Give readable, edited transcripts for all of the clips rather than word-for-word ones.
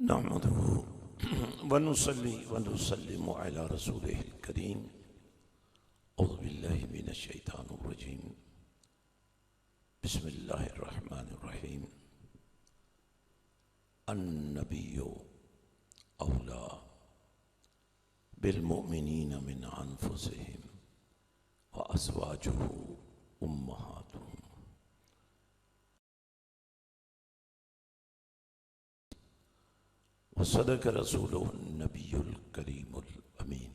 نحمده ونصلي ونسلم على رسوله الكريم. أعوذ بالله من الشيطان الرجيم. بسم الله الرحمن الرحيم. النبي أولى بالمؤمنين من أنفسهم وأزواجه أمهاتهم. وصدق رسوله النبي الكريم الأمين.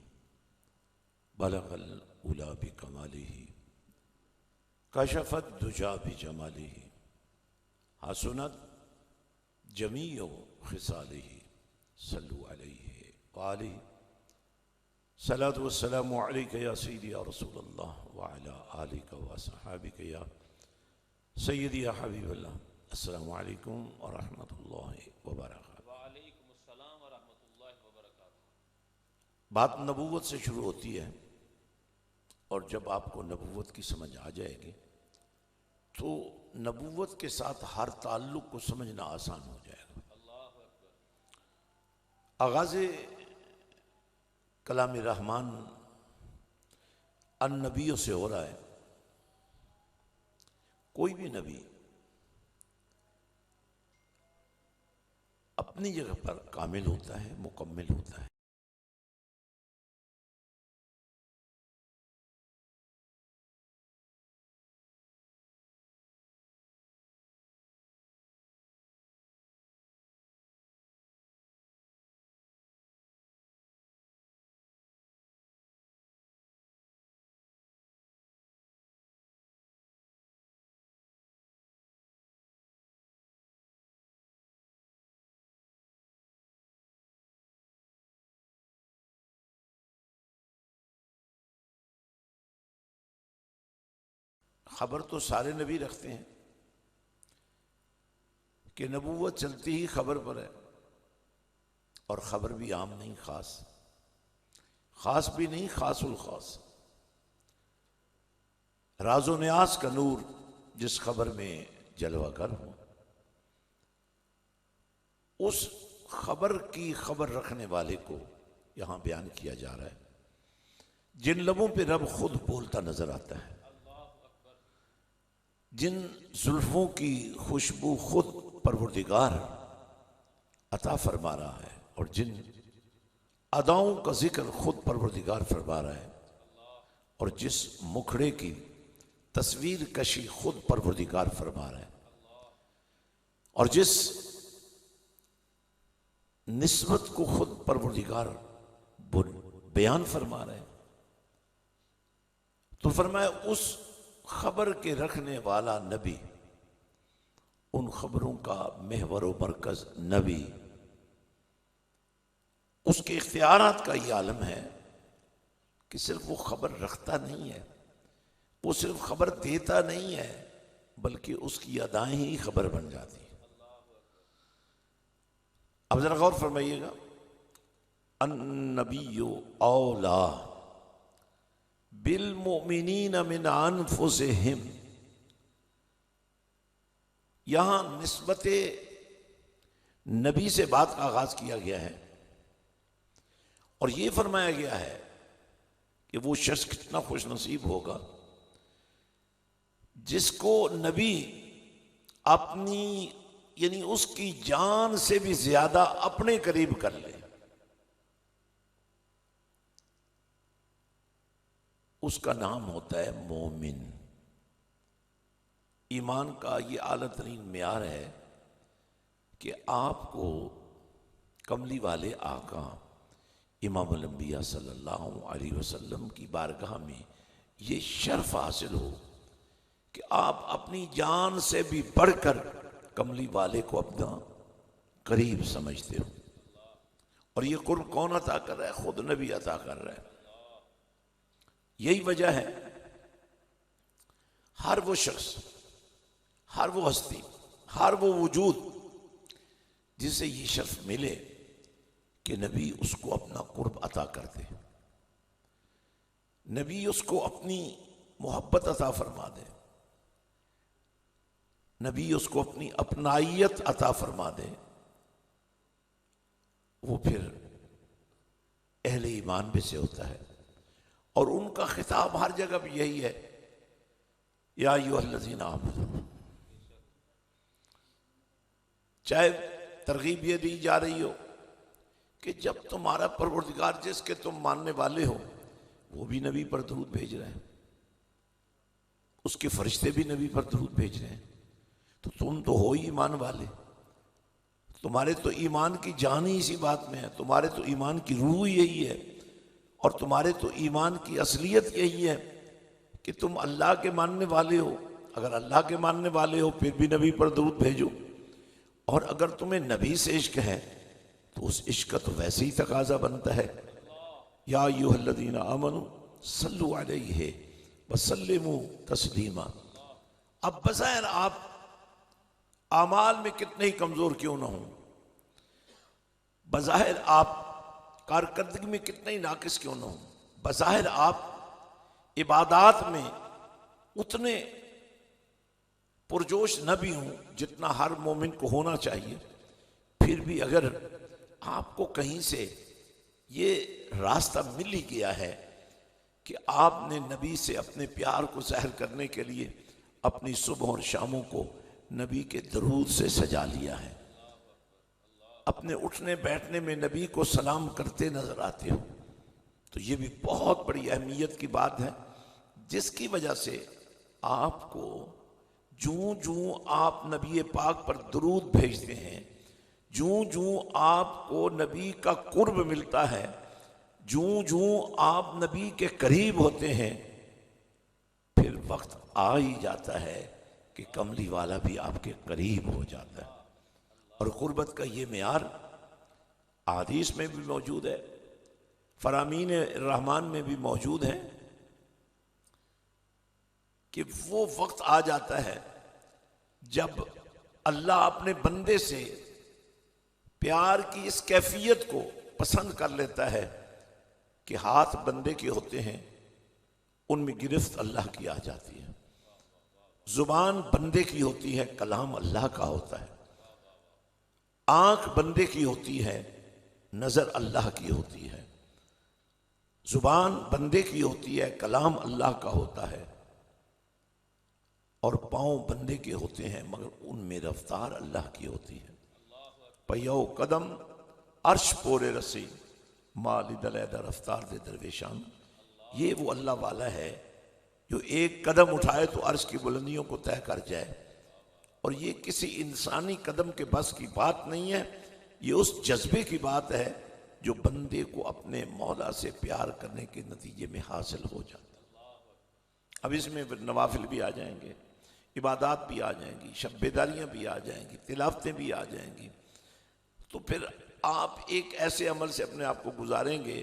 بلغ الأولى بكماله كشف الدجى بجماله حسنت جميع خصاله. صلوا عليه وآله. صلاة والسلام عليك يا سيدي يا رسول الله وعلى آلك وصحابك يا سيدي يا حبيب الله. السلام علیکم ورحمۃ اللہ وبرکاتہ. وعلیکم السلام ورحمۃ اللہ وبرکاتہ. بات نبوت سے شروع ہوتی ہے، اور جب آپ کو نبوت کی سمجھ آ جائے گی تو نبوت کے ساتھ ہر تعلق کو سمجھنا آسان ہو جائے گا. اللہ اکبر. آغاز کلام رحمان النبیوں سے ہو رہا ہے. کوئی بھی نبی اپنی جگہ پر کامل ہوتا ہے، مکمل ہوتا ہے. خبر تو سارے نبی رکھتے ہیں کہ نبوت چلتی ہی خبر پر ہے، اور خبر بھی عام نہیں، خاص. خاص بھی نہیں، خاص الخاص. راز و نیاز کا نور جس خبر میں جلوہ گر ہو، اس خبر کی خبر رکھنے والے کو یہاں بیان کیا جا رہا ہے. جن لبوں پہ رب خود بولتا نظر آتا ہے، جن زلفوں کی خوشبو خود پروردگار عطا فرما رہا ہے، اور جن اداؤں کا ذکر خود پروردگار فرما رہا ہے، اور جس مکھڑے کی تصویر کشی خود پروردگار فرما رہا ہے، اور جس نسبت کو خود پروردگار بیان فرما رہا ہے، تو فرمایا اس خبر کے رکھنے والا نبی، ان خبروں کا محور و مرکز نبی، اس کے اختیارات کا یہ عالم ہے کہ صرف وہ خبر رکھتا نہیں ہے، وہ صرف خبر دیتا نہیں ہے، بلکہ اس کی ادائیں ہی خبر بن جاتی ہیں. اب ذرا غور فرمائیے گا. النبی اولا بالمؤمنین من انفسہم، یہاں نسبت نبی سے بات کا آغاز کیا گیا ہے، اور یہ فرمایا گیا ہے کہ وہ شخص کتنا خوش نصیب ہوگا جس کو نبی اپنی یعنی اس کی جان سے بھی زیادہ اپنے قریب کر لے. اس کا نام ہوتا ہے مومن. ایمان کا یہ اعلیٰ ترین معیار ہے کہ آپ کو کملی والے آقا امام الانبیاء صلی اللہ علیہ وسلم کی بارگاہ میں یہ شرف حاصل ہو کہ آپ اپنی جان سے بھی بڑھ کر کملی والے کو اپنا قریب سمجھتے ہو. اور یہ قرب کون عطا کر رہا ہے؟ خود نبی عطا کر رہا ہے. یہی وجہ ہے ہر وہ شخص، ہر وہ ہستی، ہر وہ وجود جسے یہ شرف ملے کہ نبی اس کو اپنا قرب عطا کر دے، نبی اس کو اپنی محبت عطا فرما دے، نبی اس کو اپنی اپنائیت عطا فرما دے، وہ پھر اہل ایمان میں سے ہوتا ہے، اور ان کا خطاب ہر جگہ بھی یہی ہے، یا ایھا الذین آمنوا۔ چاہے ترغیب یہ دی جا رہی ہو کہ جب تمہارا پروردگار جس کے تم ماننے والے ہو وہ بھی نبی پر درود بھیج رہے ہیں، اس کے فرشتے بھی نبی پر درود بھیج رہے ہیں، تو تم تو ہو ہی ایمان والے، تمہارے تو ایمان کی جان ہی اسی بات میں ہے، تمہارے تو ایمان کی روح یہی ہے، اور تمہارے تو ایمان کی اصلیت یہی ہے کہ تم اللہ کے ماننے والے ہو۔ اگر اللہ کے ماننے والے ہو پھر بھی نبی پر درود بھیجو، اور اگر تمہیں نبی سے عشق ہے تو اس عشق کا تو ویسے ہی تقاضا بنتا ہے، یا ایھا الذین آمنوا صلوا علیہ وسلموا تسلیما۔ اب بظاہر آپ اعمال میں کتنے ہی کمزور کیوں نہ ہوں، بظاہر آپ کارکردگی میں کتنے ہی ناقص کیوں نہ ہوں، بظاہر آپ عبادات میں اتنے پرجوش نہ بھی ہوں جتنا ہر مومن کو ہونا چاہیے، پھر بھی اگر آپ کو کہیں سے یہ راستہ مل ہی گیا ہے کہ آپ نے نبی سے اپنے پیار کو ظاہر کرنے کے لیے اپنی صبح اور شاموں کو نبی کے درود سے سجا لیا ہے، اپنے اٹھنے بیٹھنے میں نبی کو سلام کرتے نظر آتے ہو، تو یہ بھی بہت بڑی اہمیت کی بات ہے، جس کی وجہ سے آپ کو جوں جوں آپ نبی پاک پر درود بھیجتے ہیں، جوں جوں آپ کو نبی کا قرب ملتا ہے، جوں جوں آپ نبی کے قریب ہوتے ہیں، پھر وقت آ ہی جاتا ہے کہ کملی والا بھی آپ کے قریب ہو جاتا ہے۔ اور قربت کا یہ معیار احادیث میں بھی موجود ہے، فرامین الرحمن میں بھی موجود ہے کہ وہ وقت آ جاتا ہے جب اللہ اپنے بندے سے پیار کی اس کیفیت کو پسند کر لیتا ہے کہ ہاتھ بندے کے ہوتے ہیں، ان میں گرفت اللہ کی آ جاتی ہے، زبان بندے کی ہوتی ہے، کلام اللہ کا ہوتا ہے، آنکھ بندے کی ہوتی ہے، نظر اللہ کی ہوتی ہے، زبان بندے کی ہوتی ہے، کلام اللہ کا ہوتا ہے، اور پاؤں بندے کے ہوتے ہیں مگر ان میں رفتار اللہ کی ہوتی ہے۔ پیو قدم عرش پورے رسی مالی دلیدہ رفتار دے درویشان۔ یہ وہ اللہ والا ہے جو ایک قدم اٹھائے تو عرش کی بلندیوں کو طے کر جائے، اور یہ کسی انسانی قدم کے بس کی بات نہیں ہے، یہ اس جذبے کی بات ہے جو بندے کو اپنے مولا سے پیار کرنے کے نتیجے میں حاصل ہو جاتا ہے۔ اب اس میں نوافل بھی آ جائیں گے، عبادات بھی آ جائیں گی، شب بیداریاں بھی آ جائیں گی، تلاوتیں بھی آ جائیں گی، تو پھر آپ ایک ایسے عمل سے اپنے آپ کو گزاریں گے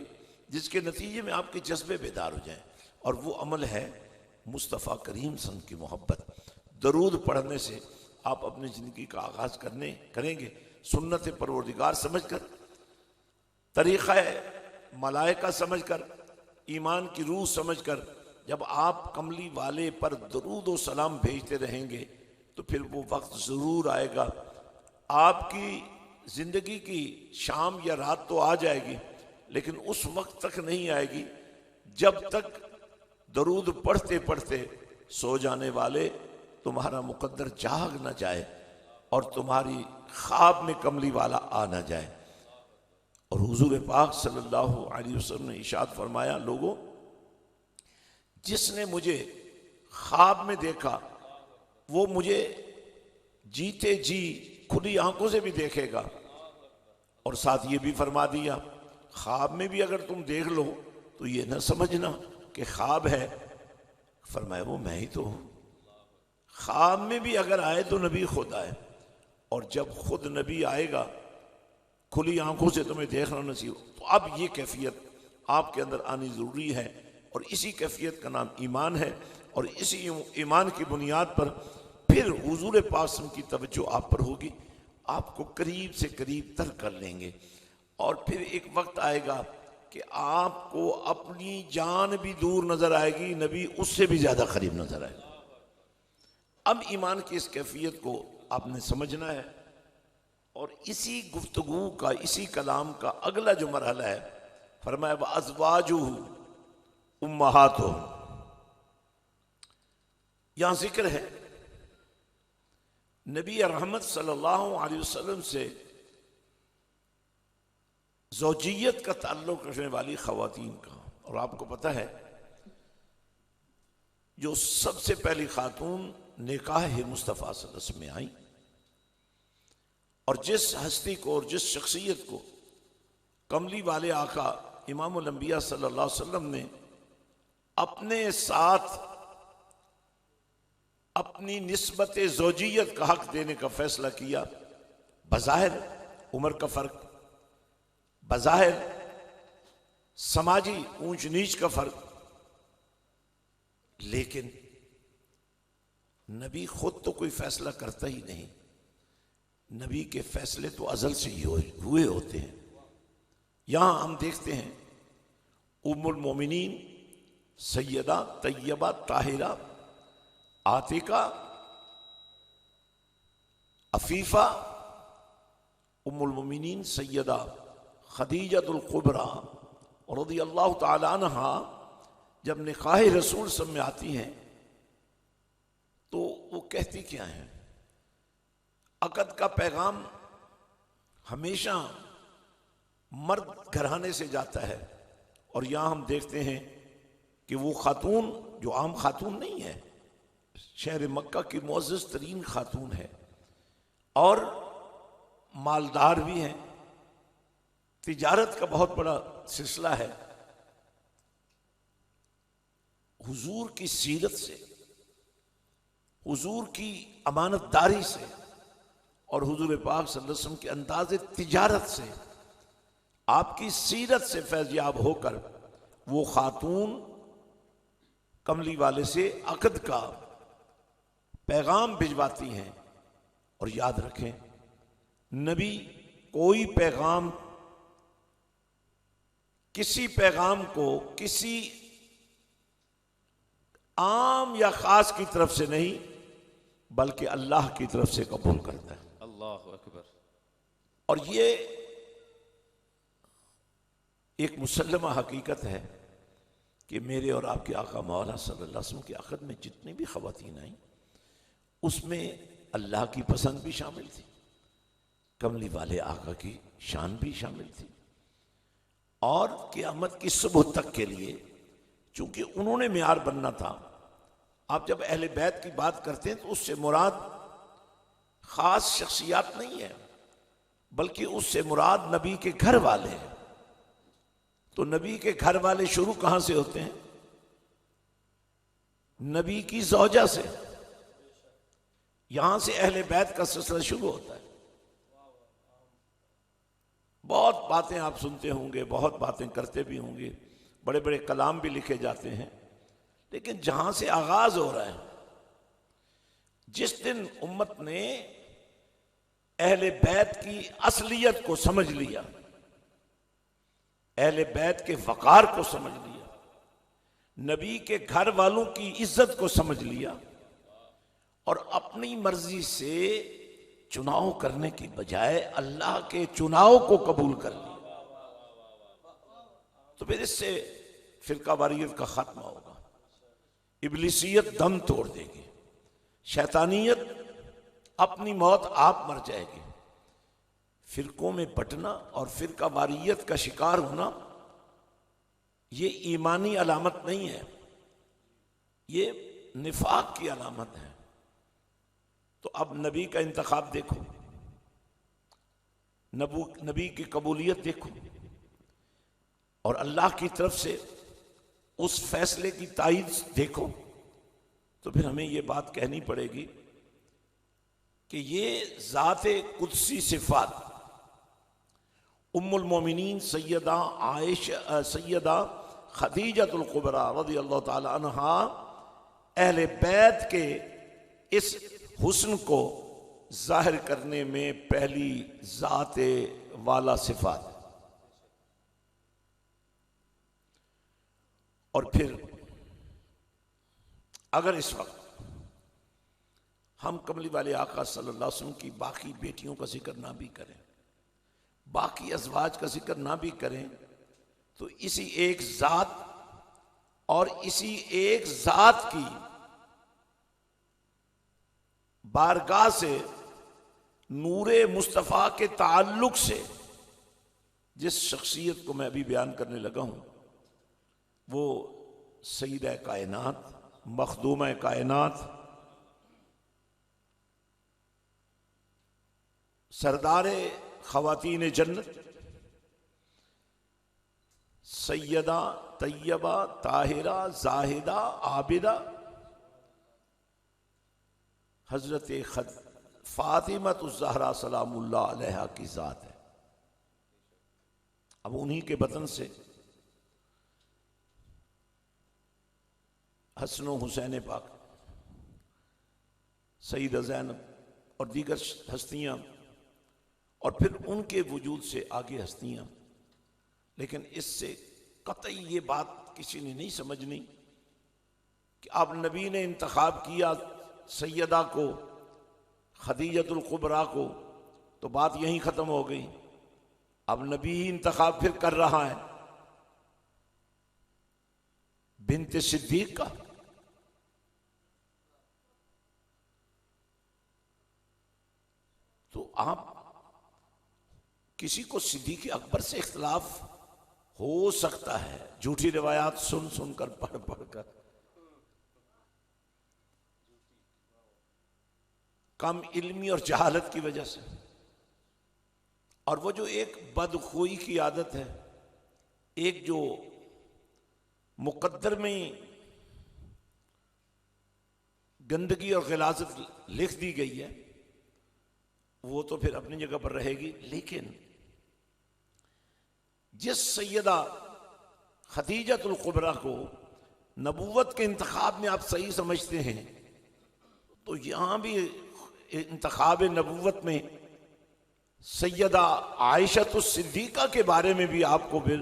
جس کے نتیجے میں آپ کے جذبے بیدار ہو جائیں، اور وہ عمل ہے مصطفیٰ کریم صلی اللہ علیہ وسلم کی محبت۔ درود پڑھنے سے آپ اپنی زندگی کا آغاز کریں گے سنت پروردگار سمجھ کر، طریقہ ملائکہ سمجھ کر، ایمان کی روح سمجھ کر۔ جب آپ کملی والے پر درود و سلام بھیجتے رہیں گے تو پھر وہ وقت ضرور آئے گا، آپ کی زندگی کی شام یا رات تو آ جائے گی، لیکن اس وقت تک نہیں آئے گی جب تک درود پڑھتے پڑھتے سو جانے والے تمہارا مقدر جاگ نہ جائے اور تمہاری خواب میں کملی والا آ نہ جائے۔ اور حضور پاک صلی اللہ علیہ وسلم نے ارشاد فرمایا، لوگوں جس نے مجھے خواب میں دیکھا وہ مجھے جیتے جی کھلی آنکھوں سے بھی دیکھے گا، اور ساتھ یہ بھی فرما دیا خواب میں بھی اگر تم دیکھ لو تو یہ نہ سمجھنا کہ خواب ہے، فرمایا وہ میں ہی تو ہوں۔ خواب میں بھی اگر آئے تو نبی خود آئے، اور جب خود نبی آئے گا کھلی آنکھوں سے تمہیں دیکھنا نصیب، تو اب یہ کیفیت آپ کے اندر آنی ضروری ہے، اور اسی کیفیت کا نام ایمان ہے، اور اسی ایمان کی بنیاد پر پھر حضور پاک صلی اللہ علیہ وسلم کی توجہ آپ پر ہوگی، آپ کو قریب سے قریب تر کر لیں گے، اور پھر ایک وقت آئے گا کہ آپ کو اپنی جان بھی دور نظر آئے گی، نبی اس سے بھی زیادہ قریب نظر آئے گا۔ اب ایمان کی اس کیفیت کو آپ نے سمجھنا ہے، اور اسی گفتگو کا، اسی کلام کا اگلا جو مرحلہ ہے، فرمایا وَأَزْوَاجُهُ أُمَّهَاتُهُمْ. یہاں ذکر ہے نبی رحمت صلی اللہ علیہ وسلم سے زوجیت کا تعلق رکھنے والی خواتین کا. اور آپ کو پتہ ہے جو سب سے پہلی خاتون نکاح مصطفیٰ صلی اللہ علیہ وسلم میں آئیں، اور جس ہستی کو اور جس شخصیت کو کملی والے آقا امام الانبیاء صلی اللہ علیہ وسلم نے اپنے ساتھ اپنی نسبت زوجیت کا حق دینے کا فیصلہ کیا، بظاہر عمر کا فرق، بظاہر سماجی اونچ نیچ کا فرق، لیکن نبی خود تو کوئی فیصلہ کرتا ہی نہیں. نبی کے فیصلے تو ازل سے ہی ہوئے ہوتے ہیں. یہاں ہم دیکھتے ہیں ام المومنین سیدہ طیبہ طاہرہ عاتقہ عفیفہ ام المومنین سیدہ خدیجۃ الکبریٰ رضی اللہ تعالی عنہا جب نکاح رسول صلی اللہ علیہ وسلم میں آتی ہیں تو وہ کہتی کیا ہیں؟ عقد کا پیغام ہمیشہ مرد گھرانے سے جاتا ہے، اور یہاں ہم دیکھتے ہیں کہ وہ خاتون جو عام خاتون نہیں ہے، شہر مکہ کی معزز ترین خاتون ہے، اور مالدار بھی ہیں، تجارت کا بہت بڑا سلسلہ ہے. حضور کی سیرت سے، حضور کی امانت داری سے، اور حضور پاک صلی اللہ علیہ وسلم کے انداز تجارت سے، آپ کی سیرت سے فیض یاب ہو کر وہ خاتون کملی والے سے عقد کا پیغام بھجواتی ہیں. اور یاد رکھیں نبی کوئی پیغام، کسی پیغام کو کسی عام یا خاص کی طرف سے نہیں بلکہ اللہ کی طرف سے قبول کرتا ہے. اللہ اکبر. اور یہ ایک مسلمہ حقیقت ہے کہ میرے اور آپ کے آقا مولا صلی اللہ علیہ وسلم کے عقد میں جتنی بھی خواتین آئیں اس میں اللہ کی پسند بھی شامل تھی، کملی والے آقا کی شان بھی شامل تھی، اور قیامت کی صبح تک کے لیے چونکہ انہوں نے معیار بننا تھا. آپ جب اہل بیت کی بات کرتے ہیں تو اس سے مراد خاص شخصیات نہیں ہے بلکہ اس سے مراد نبی کے گھر والے ہیں. تو نبی کے گھر والے شروع کہاں سے ہوتے ہیں؟ نبی کی زوجہ سے. یہاں سے اہل بیت کا سلسلہ شروع ہوتا ہے. بہت باتیں آپ سنتے ہوں گے، بہت باتیں کرتے بھی ہوں گے، بڑے بڑے کلام بھی لکھے جاتے ہیں، لیکن جہاں سے آغاز ہو رہا ہے، جس دن امت نے اہل بیت کی اصلیت کو سمجھ لیا، اہل بیت کے وقار کو سمجھ لیا، نبی کے گھر والوں کی عزت کو سمجھ لیا، اور اپنی مرضی سے چناؤ کرنے کی بجائے اللہ کے چناؤ کو قبول کر لیا، تو پھر اس سے فرقہ واریت کا خاتمہ ہوگا، ابلیسیت دم توڑ دے گی، شیطانیت اپنی موت آپ مر جائے گی. فرقوں میں بٹنا اور فرقہ واریت کا شکار ہونا یہ ایمانی علامت نہیں ہے، یہ نفاق کی علامت ہے. تو اب نبی کا انتخاب دیکھو، نبی کی قبولیت دیکھو، اور اللہ کی طرف سے اس فیصلے کی تائید دیکھو، تو پھر ہمیں یہ بات کہنی پڑے گی کہ یہ ذات قدسی صفات ام المومنین سیدہ خدیجۃ الکبریٰ رضی اللہ تعالی عنہا اہل بیت کے اس حسن کو ظاہر کرنے میں پہلی ذات والا صفات. اور پھر اگر اس وقت ہم کملی والے آقا صلی اللہ علیہ وسلم کی باقی بیٹیوں کا ذکر نہ بھی کریں، باقی ازواج کا ذکر نہ بھی کریں، تو اسی ایک ذات اور اسی ایک ذات کی بارگاہ سے نور مصطفیٰ کے تعلق سے جس شخصیت کو میں ابھی بیان کرنے لگا ہوں، وہ سیدہ کائنات، مخدومہ کائنات، سردار خواتین جنت، سیدہ طیبہ طاہرہ زاہدہ عابدہ حضرت فاطمہ الزہرا سلام اللہ علیہا کی ذات ہے۔ اب انہی کے بطن سے حسن و حسین پاک، سیدہ زینب اور دیگر ہستیاں، اور پھر ان کے وجود سے آگے ہستیاں، لیکن اس سے قطعی یہ بات کسی نے نہیں سمجھنی کہ اب نبی نے انتخاب کیا سیدہ کو، خدیجۃ الکبریٰ کو، تو بات یہیں ختم ہو گئی۔ اب نبی ہی انتخاب پھر کر رہا ہے بنت صدیق کا۔ تو آپ کسی کو صدیق اکبر سے اختلاف ہو سکتا ہے جھوٹی روایات سن سن کر پڑھ پڑھ کر، کم علمی اور جہالت کی وجہ سے، اور وہ جو ایک بدخوئی کی عادت ہے، ایک جو مقدر میں گندگی اور غلاظت لکھ دی گئی ہے، وہ تو پھر اپنی جگہ پر رہے گی، لیکن جس سیدہ خدیجۃ الکبریٰ کو نبوت کے انتخاب میں آپ صحیح سمجھتے ہیں، تو یہاں بھی انتخاب نبوت میں سیدہ عائشہ الصدیقہ کے بارے میں بھی آپ کو پھر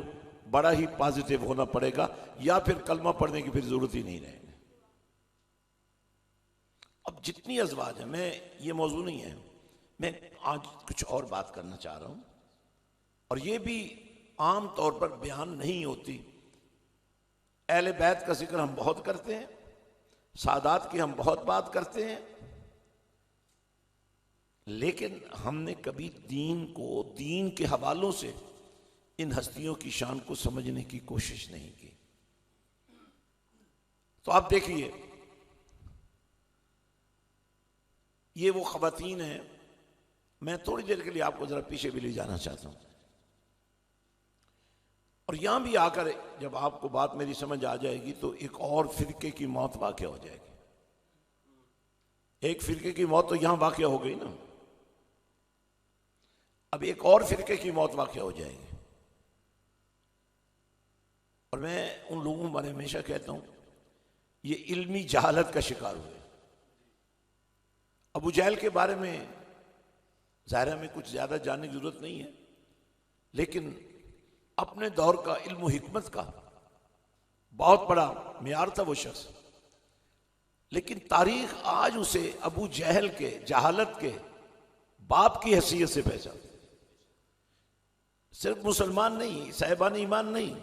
بڑا ہی پازیٹیو ہونا پڑے گا، یا پھر کلمہ پڑھنے کی پھر ضرورت ہی نہیں رہے گی۔ اب جتنی ازواج ہیں، میں یہ موضوع نہیں ہے، میں آج کچھ اور بات کرنا چاہ رہا ہوں، اور یہ بھی عام طور پر بیان نہیں ہوتی۔ اہل بیت کا ذکر ہم بہت کرتے ہیں، سادات کی ہم بہت بات کرتے ہیں، لیکن ہم نے کبھی دین کے حوالوں سے ان ہستیوں کی شان کو سمجھنے کی کوشش نہیں کی۔ تو آپ دیکھیے، یہ وہ خواتین ہیں، میں تھوڑی دیر کے لیے آپ کو ذرا پیچھے بھی لے جانا چاہتا ہوں، اور یہاں بھی آ کر جب آپ کو بات میری سمجھ آ جائے گی تو ایک اور فرقے کی موت واقع ہو جائے گی۔ ایک فرقے کی موت تو یہاں واقع ہو گئی نا، اب ایک اور فرقے کی موت واقع ہو جائے گی، اور میں ان لوگوں کو ہمیشہ کہتا ہوں یہ علمی جہالت کا شکار ہوئے۔ ابو جہل کے بارے میں ظاہرہ میں کچھ زیادہ جاننے کی ضرورت نہیں ہے، لیکن اپنے دور کا علم و حکمت کا بہت بڑا معیار تھا وہ شخص، لیکن تاریخ آج اسے ابو جہل کے جہالت کے باپ کی حیثیت سے پہچانتی۔ صرف مسلمان نہیں، صاحبان ایمان نہیں،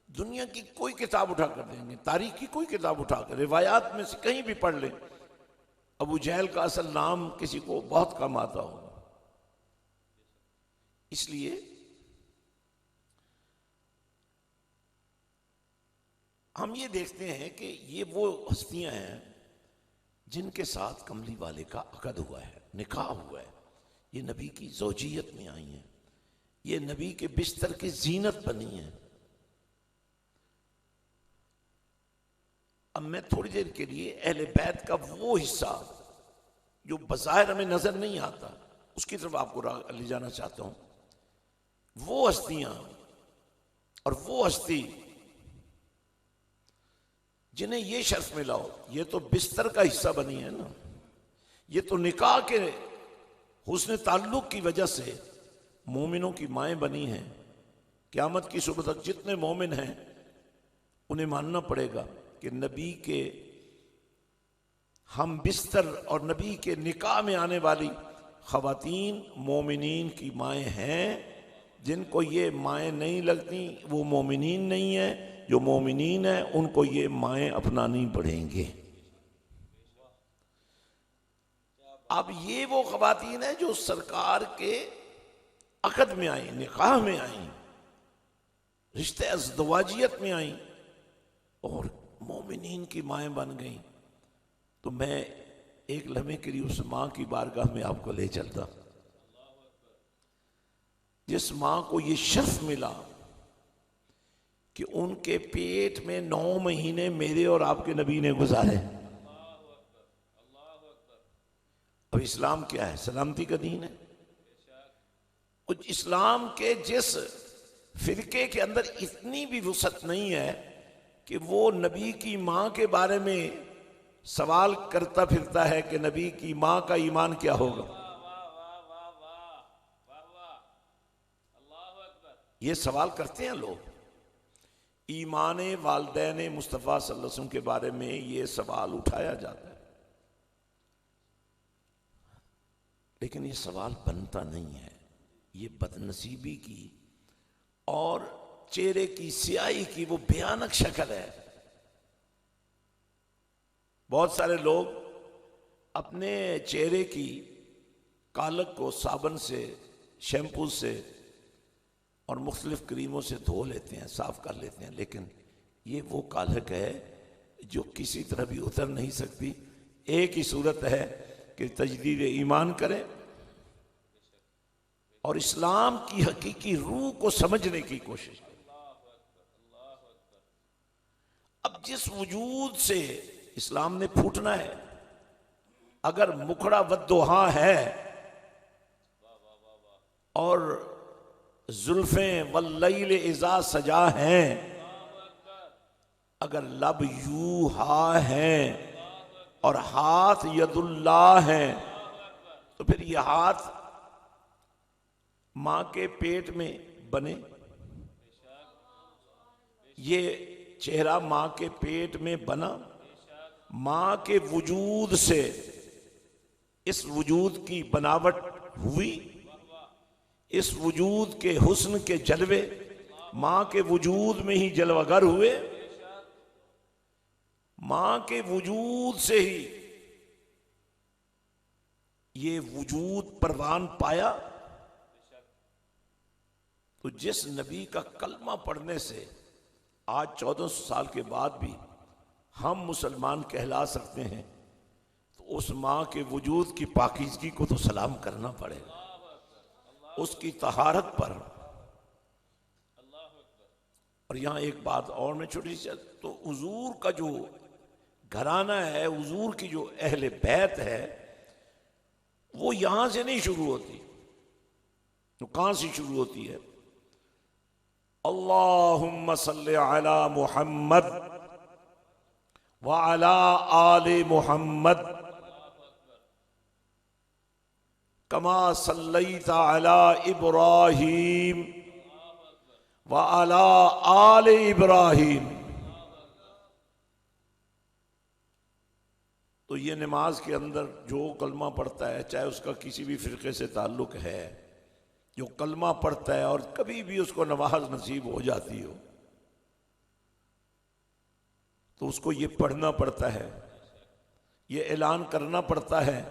دنیا کی کوئی کتاب اٹھا کر دیں گے، تاریخ کی کوئی کتاب اٹھا کر، روایات میں سے کہیں بھی پڑھ لیں، ابو جہل کا اصل نام کسی کو بہت کم آتا ہوگا۔ اس لیے ہم یہ دیکھتے ہیں کہ یہ وہ ہستیاں ہیں جن کے ساتھ کملی والے کا عقد ہوا ہے، نکاح ہوا ہے، یہ نبی کی زوجیت میں آئی ہیں، یہ نبی کے بستر کی زینت بنی ہیں۔ اب میں تھوڑی دیر کے لیے اہل بیت کا وہ حصہ جو بظاہر ہمیں نظر نہیں آتا اس کی طرف آپ کو لے جانا چاہتا ہوں۔ وہ ہستیاں اور وہ ہستی جنہیں یہ شرف ملا ہو، یہ تو بستر کا حصہ بنی ہے نا، یہ تو نکاح کے حسن تعلق کی وجہ سے مومنوں کی مائیں بنی ہیں۔ قیامت کی صبح تک جتنے مومن ہیں انہیں ماننا پڑے گا کہ نبی کے ہم بستر اور نبی کے نکاح میں آنے والی خواتین مومنین کی مائیں ہیں. جن کو یہ مائیں نہیں لگتی وہ مومنین نہیں ہیں. جو مومنین ہیں ان کو یہ مائیں اپنانی پڑیں گے. اب یہ وہ خواتین ہیں جو سرکار کے عقد میں آئیں، نکاح میں آئیں، رشتے ازدواجیت میں آئیں اور مومنین کی مائیں بن گئیں. تو میں ایک لمحے کے لیے اس ماں کی بارگاہ میں آپ کو لے چلتا، جس ماں کو یہ شرف ملا کہ ان کے پیٹ میں 9 مہینے میرے اور آپ کے نبی نے گزارے. اب اسلام کیا ہے؟ سلامتی کا دین ہے. اسلام کے جس فرقے کے اندر اتنی بھی وسعت نہیں ہے کہ وہ نبی کی ماں کے بارے میں سوال کرتا پھرتا ہے کہ نبی کی ماں کا ایمان کیا ہوگا. یہ سوال کرتے ہیں لوگ. ایمان والدین مصطفیٰ صلی اللہ علیہ وسلم کے بارے میں یہ سوال اٹھایا جاتا ہے، لیکن یہ سوال بنتا نہیں ہے. یہ بدنصیبی کی اور چہرے کی سیاہی کی وہ بھیانک شکل ہے. بہت سارے لوگ اپنے چہرے کی کالک کو صابن سے، شیمپو سے اور مختلف کریموں سے دھو لیتے ہیں، صاف کر لیتے ہیں، لیکن یہ وہ کالک ہے جو کسی طرح بھی اتر نہیں سکتی. ایک ہی صورت ہے کہ تجدید ایمان کریں اور اسلام کی حقیقی روح کو سمجھنے کی کوشش کریں. اب جس وجود سے اسلام نے پھوٹنا ہے، اگر مکھڑا ودوہاں ہے اور زلفیں واللیل اذا سجا ہیں، اگر لب یوہا ہیں اور ہاتھ ید اللہ ہیں، تو پھر یہ ہاتھ ماں کے پیٹ میں بنے، یہ چہرہ ماں کے پیٹ میں بنا، ماں کے وجود سے اس وجود کی بناوٹ ہوئی، اس وجود کے حسن کے جلوے ماں کے وجود میں ہی جلوگر ہوئے، ماں کے وجود سے ہی یہ وجود پروان پایا. تو جس نبی کا کلمہ پڑھنے سے آج 1400 سال کے بعد بھی ہم مسلمان کہلا سکتے ہیں، تو اس ماں کے وجود کی پاکیزگی کو تو سلام کرنا پڑے گا، اس کی طہارت پر. اور یہاں ایک بات اور میں چھوٹی سی، تو حضور کا جو گھرانہ ہے، حضور کی جو اہل بیت ہے، وہ یہاں سے نہیں شروع ہوتی. تو کہاں سے شروع ہوتی ہے؟ اللہم صلی علی محمد وعلی آل محمد کما صلیت علی ابراہیم وعلی آل ابراہیم. تو یہ نماز کے اندر جو کلمہ پڑھتا ہے، چاہے اس کا کسی بھی فرقے سے تعلق ہے، جو کلمہ پڑھتا ہے اور کبھی بھی اس کو نماز نصیب ہو جاتی ہو، تو اس کو یہ پڑھنا پڑتا ہے، یہ اعلان کرنا پڑتا ہے